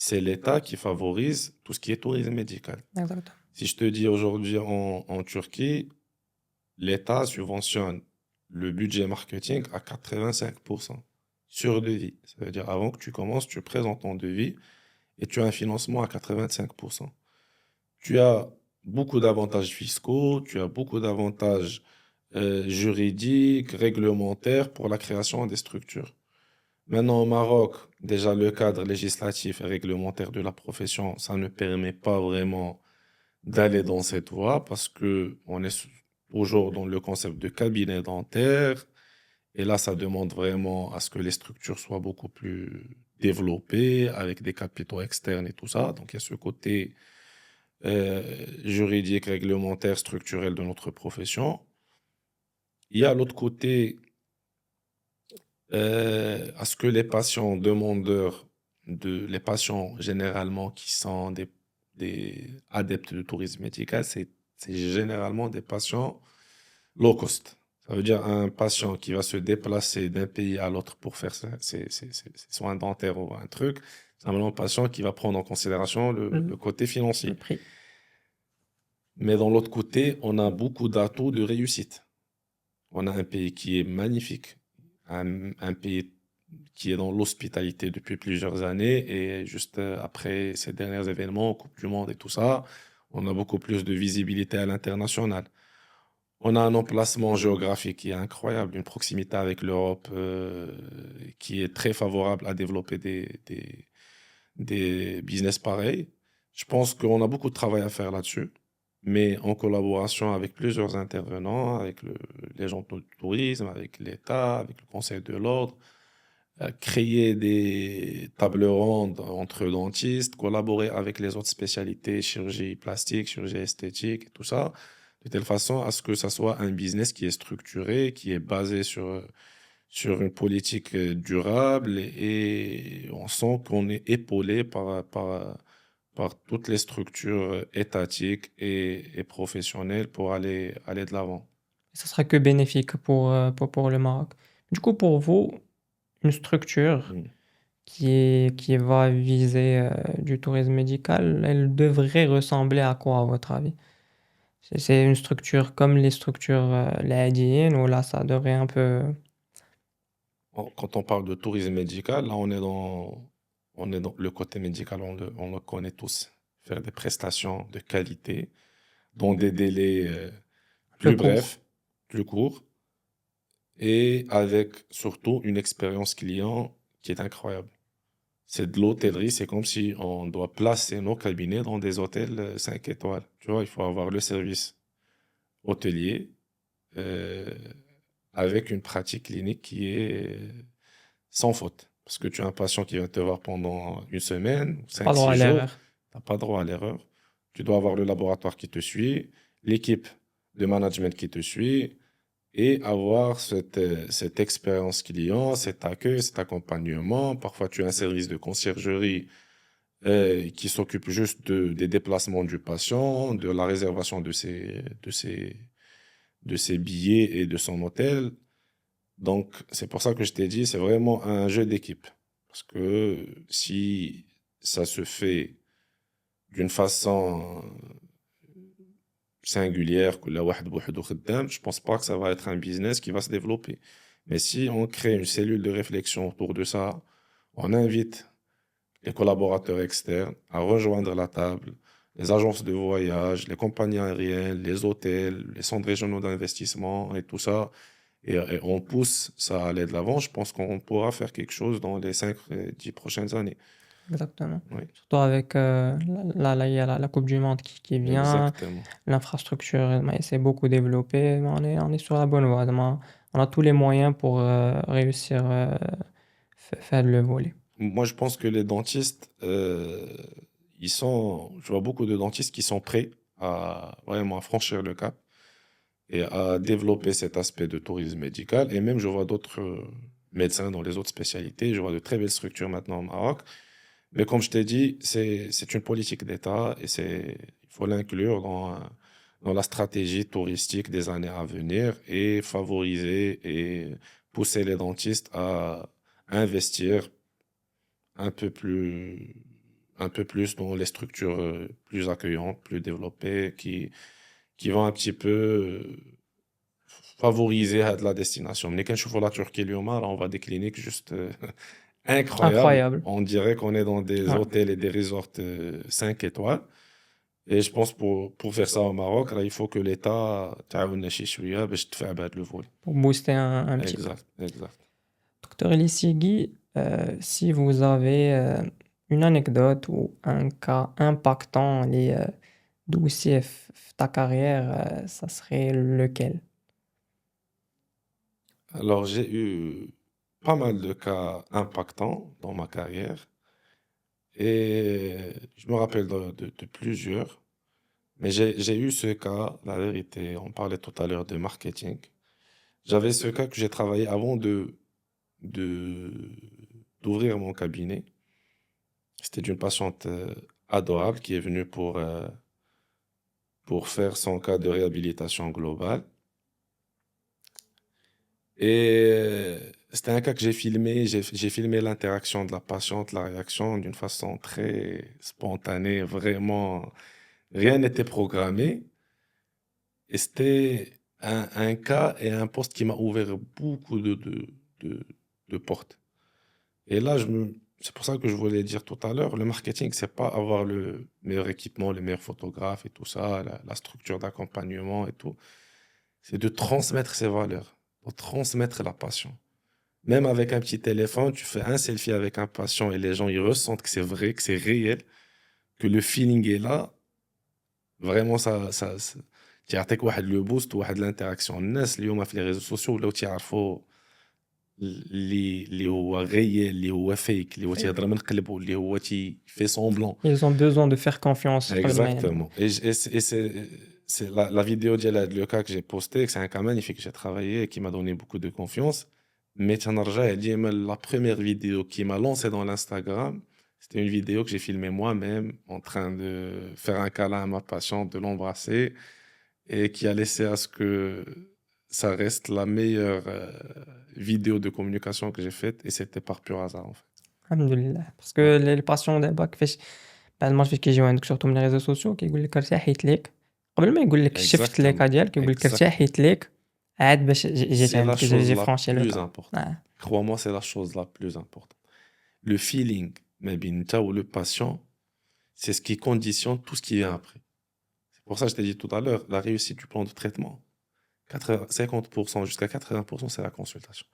C'est l'État qui favorise tout ce qui est tourisme médical. Exactement. Si je te dis aujourd'hui en Turquie, l'État subventionne le budget marketing à 85% sur devis. Ça veut dire avant que tu commences, tu présentes ton devis et tu as un financement à 85%. Tu as beaucoup d'avantages fiscaux, tu as beaucoup d'avantages juridiques, réglementaires pour la création des structures. Maintenant, au Maroc, déjà le cadre législatif et réglementaire de la profession, ça ne permet pas vraiment d'aller dans cette voie parce que on est toujours dans le concept de cabinet dentaire et là, ça demande vraiment à ce que les structures soient beaucoup plus développées avec des capitaux externes et tout ça. Donc, il y a ce côté juridique, réglementaire, structurel de notre profession. Il y a l'autre côté, à ce que les patients demandeurs, les patients généralement qui sont des adeptes du tourisme médical, c'est généralement des patients low cost. Ça veut dire un patient qui va se déplacer d'un pays à l'autre pour faire ses soins dentaires ou un truc, c'est un patient qui va prendre en considération le Le, côté le financier. prix. Mais dans l'autre côté, on a beaucoup d'atouts de réussite. On a un pays qui est magnifique, un pays qui est dans l'hospitalité depuis plusieurs années et juste après ces derniers événements, Coupe du Monde et tout ça, on a beaucoup plus de visibilité à l'international. On a un emplacement géographique qui est incroyable, une proximité avec l'Europe qui est très favorable à développer des business pareils. Je pense qu'on a beaucoup de travail à faire là-dessus, mais en collaboration avec plusieurs intervenants, avec les gens du tourisme, avec l'État, avec le Conseil de l'ordre, créer des tables rondes entre dentistes, collaborer avec les autres spécialités, chirurgie plastique, chirurgie esthétique, et tout ça, de telle façon à ce que ça soit un business qui est structuré, qui est basé sur une politique durable et on sent qu'on est épaulé par toutes les structures étatiques et professionnelles pour aller de l'avant. Ça sera que bénéfique pour le Maroc. Du coup, pour vous, une structure Mm. qui va viser du tourisme médical, elle devrait ressembler à quoi, à votre avis? C'est une structure comme les structures laadiennes, ou là, ça devrait un peu... Quand on parle de tourisme médical, là, on est dans le côté médical, on le connaît tous. Faire des prestations de qualité dans des délais plus plus court. brefs, plus courts, et avec surtout une expérience client qui est incroyable. C'est de l'hôtellerie, c'est comme si on doit placer nos cabinets dans des hôtels 5 étoiles. Tu vois, il faut avoir le service hôtelier euh, avec une pratique clinique qui est sans faute. Parce que tu as un patient qui va te voir pendant une semaine, Pas cinq droit six à jours, l'erreur. tu n'as pas droit à l'erreur. Tu dois avoir le laboratoire qui te suit, l'équipe de management qui te suit, et avoir cette expérience client, cet accueil, cet accompagnement. Parfois, tu as un service de conciergerie qui s'occupe juste des déplacements du patient, de la réservation de ses billets et de son hôtel. Donc, c'est pour ça que je t'ai dit, c'est vraiment un jeu d'équipe. Parce que si ça se fait d'une façon singulière, que la واحد بوحدو خدام, je pense pas que ça va être un business qui va se développer. Mais si on crée une cellule de réflexion autour de ça, on invite les collaborateurs externes à rejoindre la table, les agences de voyage, les compagnies aériennes, les hôtels, les centres régionaux d'investissement et tout ça, et on pousse ça à aller de l'avant, je pense qu'on pourra faire quelque chose dans les 5 et 10 prochaines années. Exactement. Oui, Surtout avec là, il y a la Coupe du Monde qui vient, exactement. l'infrastructure s'est beaucoup développée, mais on est sur la bonne voie. On a tous les moyens pour réussir faire le volley. Moi, je pense que les dentistes, je vois beaucoup de dentistes qui sont prêts à vraiment à franchir le cap et à développer cet aspect de tourisme médical. Et même, je vois d'autres médecins dans les autres spécialités. Je vois de très belles structures maintenant au Maroc. Mais comme je t'ai dit, c'est une politique d'État et il faut l'inclure dans la stratégie touristique des années à venir et favoriser et pousser les dentistes à investir un peu plus, un peu plus dans les structures plus accueillantes, plus développées, qui vont un petit peu favoriser la destination. Mais quand je vois la Turquie, Lyoma, là, on voit des cliniques juste incroyables. Incroyable. On dirait qu'on est dans des Ouais. hôtels et des resorts 5 étoiles. Et je pense pour faire ça au Maroc, là, il faut que l'État تعاوننا شي شوية باش تدفع بهذا الفول. Pour booster un petit peu. Exact, exact. Docteur Elissigui, si vous avez une anecdote ou un cas impactant les dossiers ta carrière, ça serait lequel? Alors, j'ai eu pas mal de cas impactants dans ma carrière et je me rappelle de plusieurs, mais j'ai eu ce cas, la vérité, on parlait tout à l'heure de marketing. J'avais ce cas que j'ai travaillé avant de, d'ouvrir mon cabinet. C'était une patiente adorable qui est venue pour faire son cas de réhabilitation globale. Et c'était un cas que j'ai filmé. J'ai filmé l'interaction de la patiente, la réaction d'une façon très spontanée. Vraiment, rien n'était programmé. Et c'était un cas et un poste qui m'a ouvert beaucoup de, de portes. Et là, c'est pour ça que je voulais dire tout à l'heure, le marketing, c'est pas avoir le meilleur équipement, les meilleurs photographes et tout ça, la structure d'accompagnement et tout. C'est de transmettre ses valeurs, de transmettre la passion. Même avec un petit téléphone, tu fais un selfie avec un patient et les gens, ils ressentent que c'est vrai, que c'est réel, que le feeling est là. Vraiment, ça تعطيك واحد لو بوست وواحد l'interaction. الناس اليوم في les réseaux sociaux ولاو تيعرفوا اللي هو غيال اللي هو فيك اللي هو تيهضر من قلبه اللي هو في سومبلون. Ils ont besoin de faire confiance قبل ما يعملوا. Exactement. C'est la vidéo de le cas que j'ai posté, que c'est un cas magnifique que j'ai travaillé et qui m'a donné beaucoup de confiance. Mais تنرجع ديما la première vidéo qui m'a lancé dans l'Instagram, c'était une vidéo que j'ai filmée moi-même en train de faire un câlin à ma patiente, de l'embrasser et qui a laissé à ce que ça reste la meilleure vidéo de communication que j'ai faite et c'était par pur hasard en fait. Alhamdoulilah. Parce Ouais. que les patients دابا كيفاش بعد ما فاش كيجيو عندك سورتو من لي ريزو سوسيو كيقول لك ارتاحيت ليك قبل ما يقول لك شفت لي كا Exactement. ديالك كيقول لك Exactement. ارتاحيت ليك عاد باش جيت C'est la عندك chose جي la فرانشي لو plus با. importante. Crois-moi, c'est la chose la plus importante. Le feeling, mais binta ou le patient, c'est ce qui conditionne tout ce qui vient après. C'est pour ça que je t'ai dit tout à l'heure, la réussite du plan de traitement, 50% jusqu'à 80%, c'est la consultation.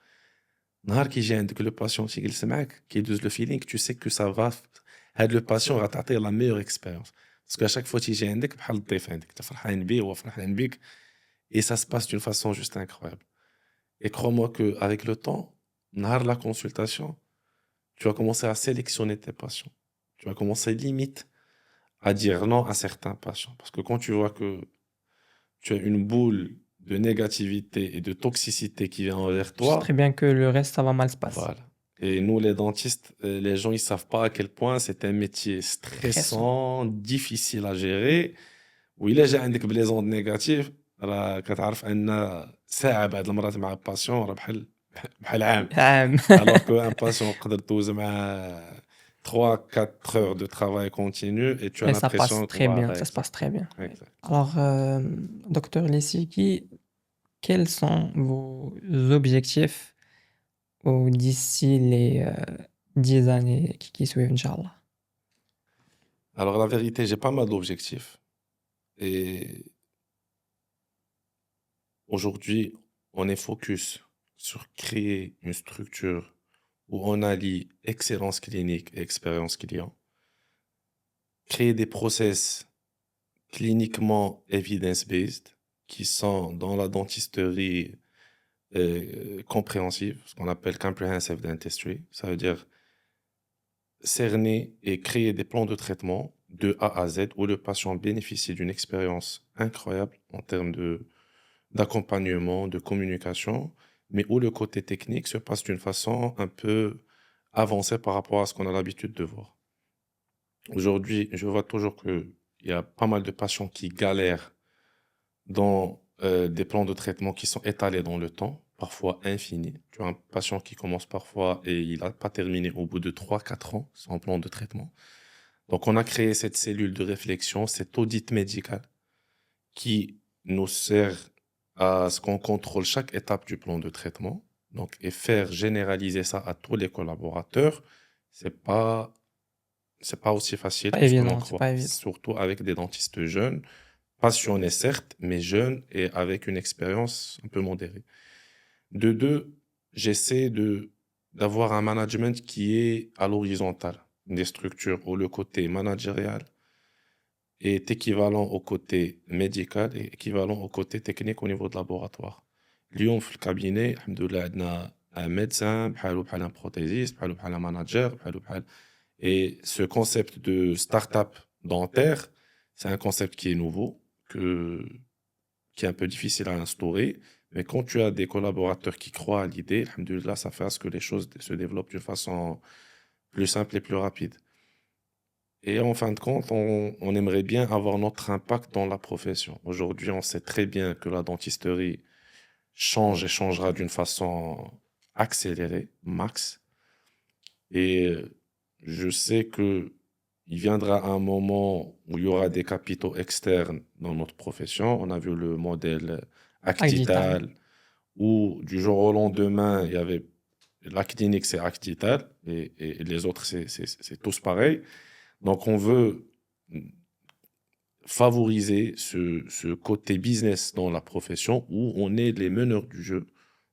نهار كي يجي عندك le patient تيجلس معاك كيدوز le feeling, tu sais que ça va هاد le patient غتعطيه la meilleure expérience. Parce qu'à chaque fois تيجي عندك بحال الضيف عندك، انت فرحان بيه هو فرحان بيك et ça se passe d'une façon juste incroyable. Et crois-moi qu'avec le temps, نهار la consultation, tu vas commencer à sélectionner tes patients. Tu vas commencer limite à dire non à certains patients. Parce que quand tu vois que tu as une boule de négativité et de toxicité qui vient envers Tu sais toi, très bien que le reste ça va mal se passer. voilà. Et nous, les dentistes, les gens, ils savent pas à quel point c'est un métier Stressant. stressant, difficile à gérer. وإلا جا عندك بلي زوند نيجاتيف راه كتعرف ان ساعه بعد المرات مع الباسيون راه بحال عام. عام. Alors qu'un patient تقدر دوز معاه 3-4 heures de travail continu et tu as Et ça passe l'impression que très bien, voilà, ça se passe très bien. exact. Alors, docteur Lissiki, quels sont vos objectifs d'ici les 10 années qui suivent, Inch'Allah? Alors la vérité, j'ai pas mal d'objectifs et aujourd'hui, on est focus sur créer une structure où on allie excellence clinique et expérience client, créer des process cliniquement evidence-based qui sont dans la dentisterie compréhensive, ce qu'on appelle comprehensive dentistry. Ça veut dire cerner et créer des plans de traitement de A à Z, où le patient bénéficie d'une expérience incroyable en termes d'accompagnement, de communication, mais où le côté technique se passe d'une façon un peu avancée par rapport à ce qu'on a l'habitude de voir. Aujourd'hui, je vois toujours qu'il y a pas mal de patients qui galèrent dans des plans de traitement qui sont étalés dans le temps, parfois infinis. Tu as un patient qui commence parfois et il n'a pas terminé au bout de 3 4 ans son plan de traitement. Donc, on a créé cette cellule de réflexion, cet audit médical qui nous sert à ce qu'on contrôle chaque étape du plan de traitement. Donc, et faire généraliser ça à tous les collaborateurs, c'est pas, c'est pas aussi facile Pas que ce que l'on évident, c'est croit, pas évident. surtout avec des dentistes jeunes, passionnés certes, mais jeunes et avec une expérience un peu modérée. De deux, j'essaie d'avoir un management qui est à l'horizontale des structures où le côté managérial est équivalent au côté médical et équivalent au côté technique au niveau de laboratoire. اليوم في الكابيني الحمد لله عندنا un médecin بحالو بحال un prothésiste بحالو بحال un manager بحالو بحال et ce concept de start-up dentaire, c'est un concept qui est nouveau, qui est un peu difficile à instaurer. Mais quand tu as des collaborateurs qui croient à l'idée, alhamdoulilah, ça fait à ce que les choses se développent d'une façon plus simple et plus rapide. Et en fin de compte, on aimerait bien avoir notre impact dans la profession. Aujourd'hui, on sait très bien que la dentisterie change et changera d'une façon accélérée, max. Et je sais que il viendra un moment où il y aura des capitaux externes dans notre profession. On a vu le modèle Acdital. Actital, où du jour au lendemain, il y avait la clinique, c'est Actital, et les autres, c'est tous pareil. Donc, on veut favoriser ce côté business dans la profession où on est les meneurs du jeu.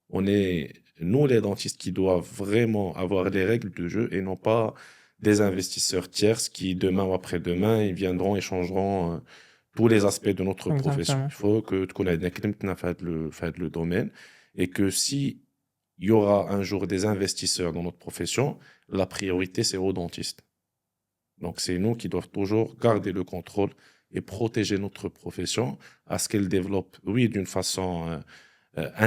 On est, nous, les dentistes, qui doivent vraiment avoir les règles du jeu et non pas des investisseurs tierces qui, demain ou après-demain, ils viendront et changeront tous les aspects de notre profession. Exactement. Il faut que tu connaisses le domaine et que si il y aura un jour des investisseurs dans notre profession, la priorité, c'est aux dentistes. Donc, c'est nous qui devons toujours garder le contrôle et protéger notre profession à ce qu'elle développe, oui, d'une façon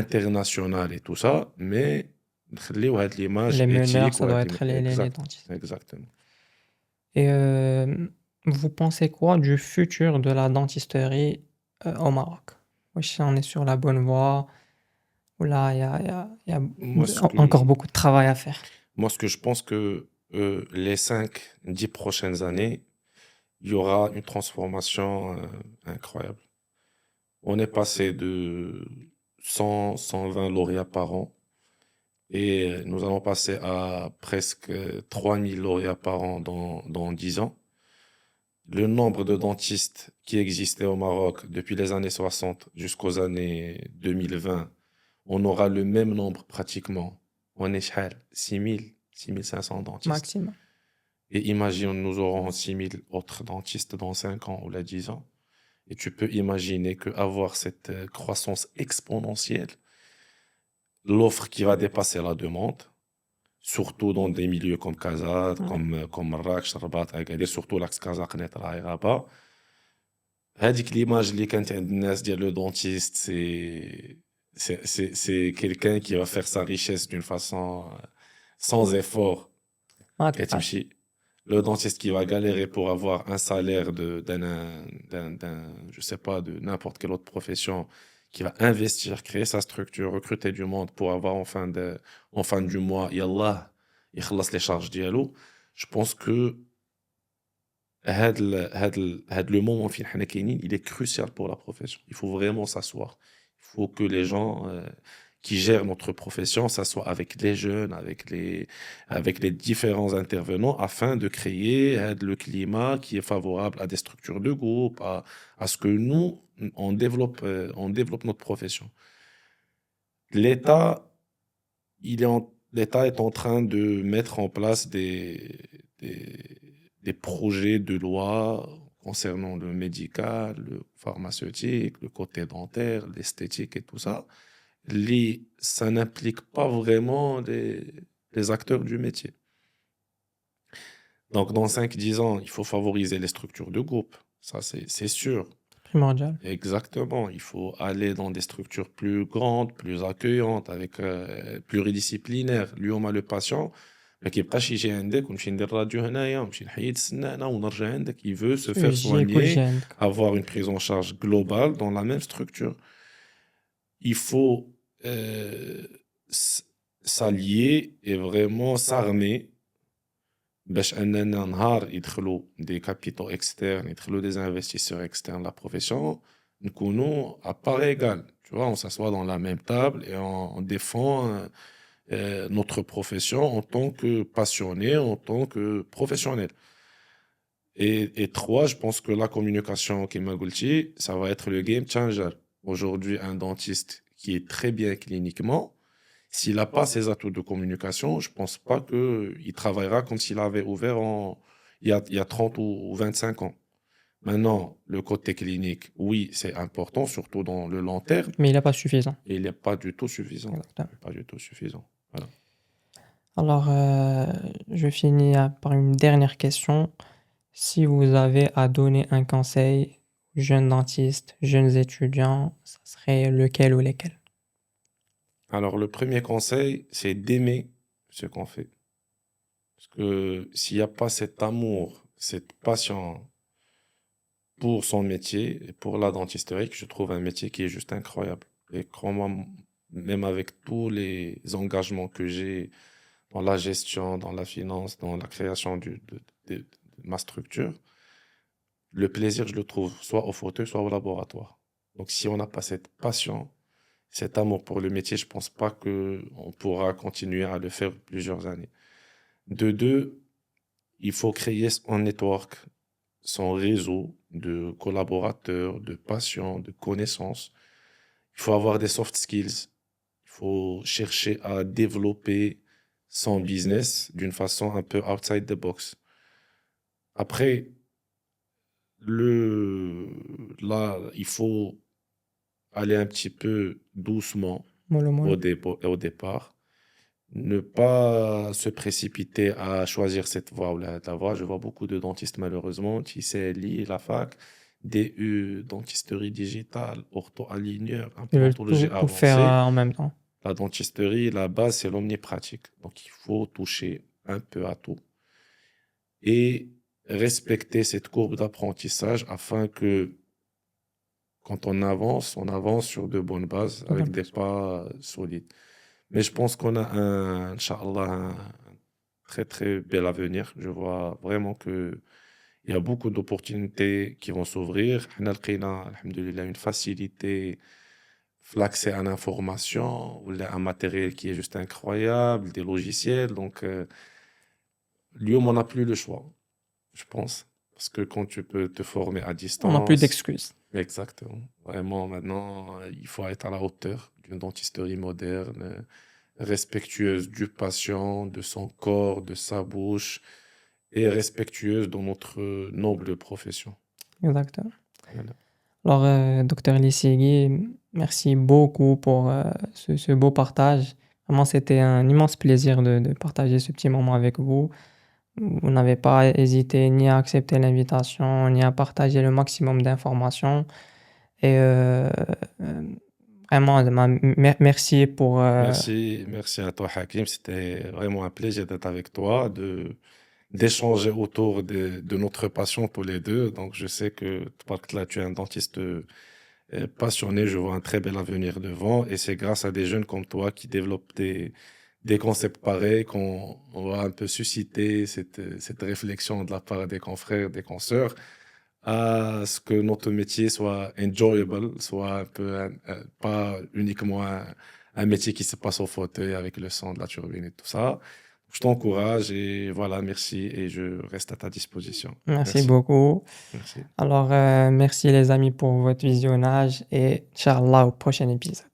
internationale et tout ça, mais نخليو هاد l'image Les meneurs, éthique ça ou doit هاد être les exact, dentistes. exactement. Et vous pensez quoi du futur de la dentisterie au Maroc? Wesh, on est sur la bonne voie, ou là, il y a Moi, encore beaucoup de travail à faire. ce que je pense que les 5 10 prochaines années, il y aura une transformation incroyable. On est passé de 100 120 lauréats par an et nous allons passer à presque 3000 lauréats par an dans 10 ans. Le nombre de dentistes qui existaient au Maroc depuis les années 60 jusqu'aux années 2020, on aura le même nombre pratiquement. On est 6000, 6500 dentistes. Maximum. Et imagine, nous aurons 6000 autres dentistes dans 5 ans ou là 10 ans. Et tu peux imaginer qu'avoir cette croissance exponentielle, l'offre qui va dépasser la demande, surtout dans des milieux comme Casa, Ouais. comme Marrakech, Rabat, Agadir, surtout l'axe Casa-Qnet, Rabat. هذيك l'image اللي كانت عند الناس ديال le dentiste, c'est quelqu'un qui va faire sa richesse d'une façon sans effort. معك حق. كتمشي. Le dentiste qui va galérer pour avoir un salaire je sais pas, de n'importe quelle autre profession, qui va investir, créer sa structure, recruter du monde pour avoir en fin du mois, yallah, يخلص les charges ديالو. Je pense que le moment فين حنا كاينين, il est crucial pour la profession. Il faut vraiment s'asseoir. Il faut que les gens qui gèrent notre profession s'assoient avec les jeunes, avec les différents intervenants afin de créer le climat qui est favorable à des structures de groupe, à ce que nous, on développe notre profession. L'État, l'État est en train de mettre en place des projets de loi concernant le médical, le pharmaceutique, le côté dentaire, l'esthétique et tout ça. Ça n'implique pas vraiment les acteurs du métier. Donc, dans 5-10 ans, il faut favoriser les structures de groupe. Ça, c'est sûr. Primordial. Exactement. Il faut aller dans des structures plus grandes, plus accueillantes, avec pluridisciplinaires. اليوم le patient ما كيبقاش يجي عندك ونمشي ندير راديو هنايا ونمشي نحيد السنانه ونرجع عندك. Il veut se faire يجي كل soigner, شيء عندك. avoir une prise en charge globale dans la même structure. Il faut s'allier et vraiment s'armer باش اننا نهار يدخلوا des capitaux externes, يدخلوا des investisseurs externes la profession, نكونوا à part égale. Tu vois, on s'assoit dans la même table et on défend notre profession en tant que passionné, en tant que professionnel. Et trois, je pense que la communication, comme قلتي, ça va être le game changer. Aujourd'hui, un dentiste qui est très bien cliniquement, s'il n'a pas ces atouts de communication, je ne pense pas qu'il travaillera comme s'il avait ouvert il y a 30 ou 25 ans. Maintenant, le côté clinique, oui, c'est important, surtout dans le long terme, Mais il n'est pas suffisant. et il n'est pas du tout suffisant. Exactement. Pas du tout suffisant. Voilà. Alors, je finis par une dernière question. Si vous avez à donner un conseil aux jeunes dentistes, jeunes étudiants, ça serait lequel ou lesquels? Alors, le premier conseil, c'est d'aimer ce qu'on fait. Parce que s'il n'y a pas cet amour, cette passion pour son métier et pour la dentisterie, que je trouve un métier qui est juste incroyable. Et crois-moi, même avec tous les engagements que j'ai dans la gestion, dans la finance, dans la création de ma structure, le plaisir, je le trouve soit au fauteuil, soit au laboratoire. Donc, si on n'a pas cette passion, cet amour pour le métier, je pense pas qu'on pourra continuer à le faire plusieurs années. De deux, il faut créer son network, son réseau de collaborateurs, de patients, de connaissances. Il faut avoir des soft skills. Il faut chercher à développer son business d'une façon un peu outside the box. Après, là, il faut aller un petit peu doucement Mollo, mollo. au départ. Ne pas se précipiter à choisir cette voie ou la voie. Je vois beaucoup de dentistes, malheureusement, qui CLI, la fac, DU, dentisterie digitale, ortho-aligneur, Ils veulent implantologie tout faire avancée. en même temps. La dentisterie, la base, c'est l'omnipratique. Donc, il faut toucher un peu à tout et respecter cette courbe d'apprentissage afin que quand on avance sur de bonnes bases avec des pas solides. Mais je pense qu'on a Inch'Allah, un très très bel avenir. Je vois vraiment il y a beaucoup d'opportunités qui vont s'ouvrir. On a alhamdoulilah, une facilité, l'accès à l'information, ou un matériel qui est juste incroyable, des logiciels. Donc, on n'a plus le choix, je pense. Parce que quand tu peux te former à On n'a plus distance, d'excuses. exactement. Vraiment, maintenant, il faut être à la hauteur d'une dentisterie moderne, respectueuse du patient, de son corps, de sa bouche, et respectueuse de notre noble profession. Exactement. Voilà. Alors, docteur Lissigi, merci beaucoup pour ce beau partage. Vraiment, c'était un immense plaisir de partager ce petit moment avec vous. Vous n'avez pas hésité ni à accepter l'invitation, ni à partager le maximum d'informations. Et vraiment, merci pour... Merci à toi, Hakim. C'était vraiment un plaisir d'être avec toi, d'échanger autour de notre passion tous les deux. Donc, je sais que là, tu es un dentiste passionné. Je vois un très bel avenir devant. Et c'est grâce à des jeunes comme toi qui développent des concepts pareils qu'on va un peu susciter cette réflexion de la part des confrères, des consoeurs, à ce que notre métier soit enjoyable, soit un peu pas uniquement un métier qui se passe au fauteuil avec le son de la turbine et tout ça. Je t'encourage et voilà, merci et je reste à ta disposition. Merci beaucoup. Merci. Alors, merci les amis pour votre visionnage et Inch'Allah au prochain épisode.